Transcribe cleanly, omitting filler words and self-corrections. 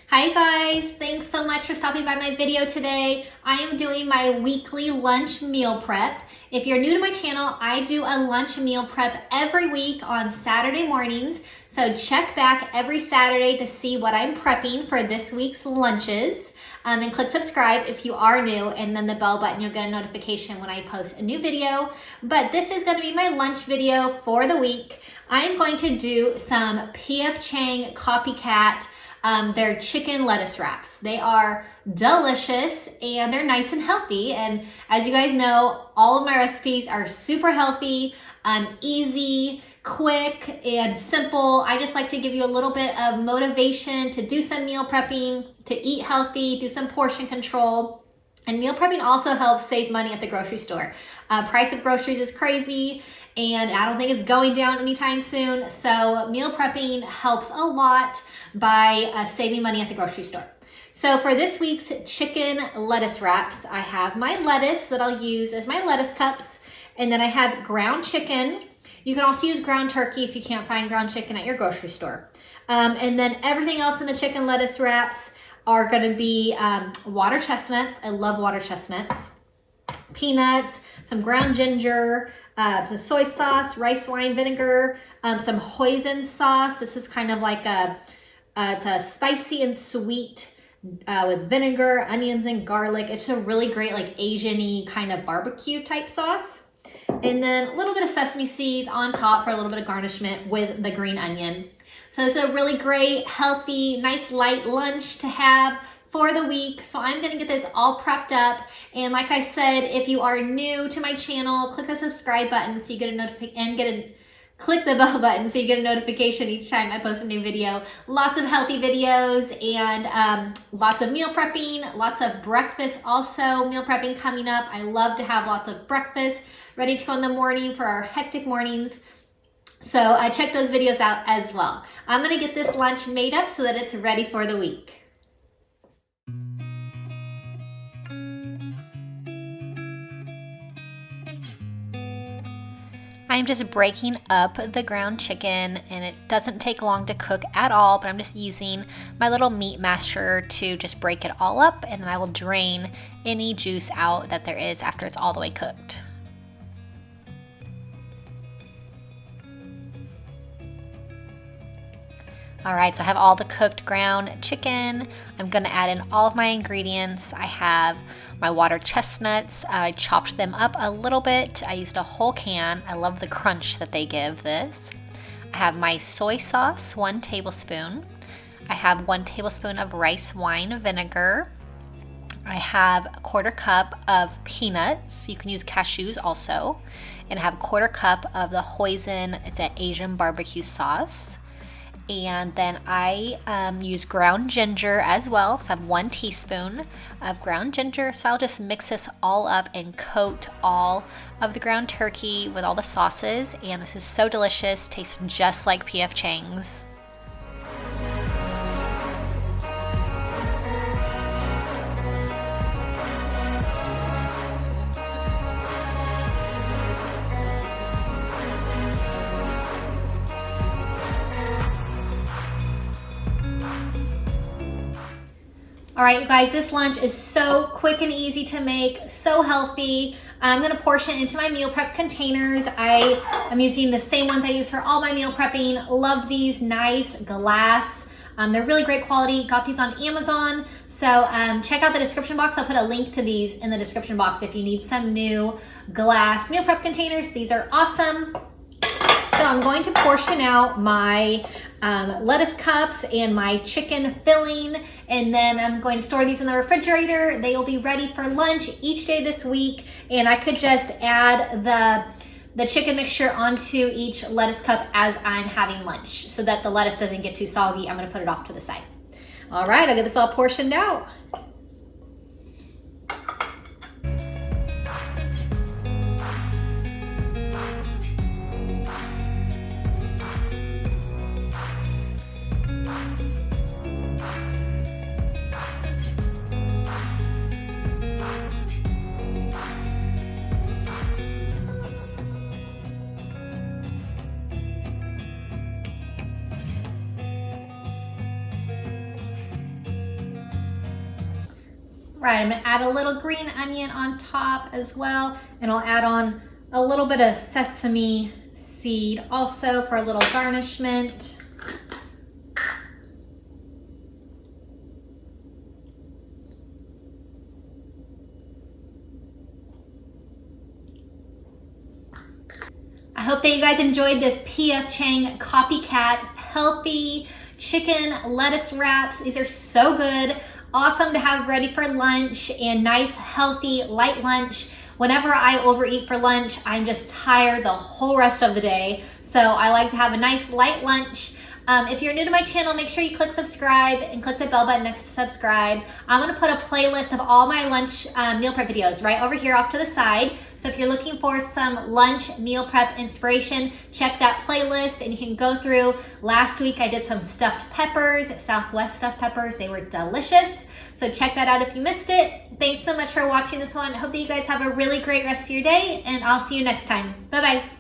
Hi guys, thanks so much for stopping by my video today. I am doing my weekly lunch meal prep. If you're new to my channel, I do a lunch meal prep every week on Saturday mornings. So check back every Saturday to see what I'm prepping for this week's lunches. And click subscribe if you are new, and then the bell button, you'll get a notification when I post a new video. But this is going to be my lunch video for the week. I'm going to do some PF Chang Copycat they're chicken lettuce wraps. They are delicious and they're nice and healthy. And as you guys know, all of my recipes are super healthy, easy, quick, and simple. I just like to give you a little bit of motivation to do some meal prepping, to eat healthy, do some portion control. And meal prepping also helps save money at the grocery store. Price of groceries is crazy, and I don't think it's going down anytime soon. So meal prepping helps a lot by saving money at the grocery store. So for this week's chicken lettuce wraps, I have my lettuce that I'll use as my lettuce cups, and then I have ground chicken. You can also use ground turkey if you can't find ground chicken at your grocery store. And then everything else in the chicken lettuce wraps are going to be water chestnuts. I love water chestnuts. Peanuts, some ground ginger, some soy sauce, rice wine vinegar, some hoisin sauce. This is kind of like it's a spicy and sweet with vinegar, onions, and garlic. It's a really great like Asian-y kind of barbecue type sauce. And then a little bit of sesame seeds on top for a little bit of garnishment with the green onion. So it's a really great, healthy, nice light lunch to have for the week. So I'm gonna get this all prepped up. And like I said, if you are new to my channel, click the subscribe button so you get a notification, and click the bell button so you get a notification each time I post a new video. Lots of healthy videos and lots of meal prepping, lots of breakfast also meal prepping coming up. I love to have lots of breakfast ready to go in the morning for our hectic mornings. So check those videos out as well. I'm gonna get this lunch made up so that it's ready for the week. I'm just breaking up the ground chicken, and it doesn't take long to cook at all, but I'm just using my little meat masher to just break it all up, and then I will drain any juice out that there is after it's all the way cooked. All right, so I have all the cooked ground chicken. I'm gonna add in all of my ingredients. I have my water chestnuts. I chopped them up a little bit. I used a whole can. I love the crunch that they give this. I have my soy sauce, 1 tablespoon. I have 1 tablespoon of rice wine vinegar. I have a 1/4 cup of peanuts. You can use cashews also. And I have a 1/4 cup of the hoisin. It's an Asian barbecue sauce. And then I use ground ginger as well. So I have 1 teaspoon of ground ginger. So I'll just mix this all up and coat all of the ground turkey with all the sauces. And this is so delicious, tastes just like PF Chang's. All right, you guys, this lunch is so quick and easy to make, so healthy. I'm gonna portion into my meal prep containers. I am using the same ones I use for all my meal prepping. Love these, nice glass. They're really great quality. Got these on Amazon. So check out the description box. I'll put a link to these in the description box if you need some new glass meal prep containers. These are awesome. So I'm going to portion out my lettuce cups and my chicken filling, and then I'm going to store these in the refrigerator. They will be ready for lunch each day this week, and I could just add the chicken mixture onto each lettuce cup as I'm having lunch so that the lettuce doesn't get too soggy. I'm gonna put it off to the side. All right, I'll get this all portioned out. Right, I'm gonna add a little green onion on top as well, and I'll add on a little bit of sesame seed also for a little garnishment. I hope that you guys enjoyed this PF Chang Copycat healthy chicken lettuce wraps. These are so good, awesome to have ready for lunch, and nice, healthy, light lunch. Whenever I overeat for lunch, I'm just tired the whole rest of the day. So I like to have a nice light lunch. If you're new to my channel, make sure you click subscribe and click the bell button next to subscribe. I'm gonna put a playlist of all my lunch meal prep videos right over here off to the side. So if you're looking for some lunch meal prep inspiration, check that playlist and you can go through. Last week I did some stuffed peppers, Southwest stuffed peppers. They were delicious. So check that out if you missed it. Thanks so much for watching this one. I hope that you guys have a really great rest of your day, and I'll see you next time. Bye-bye.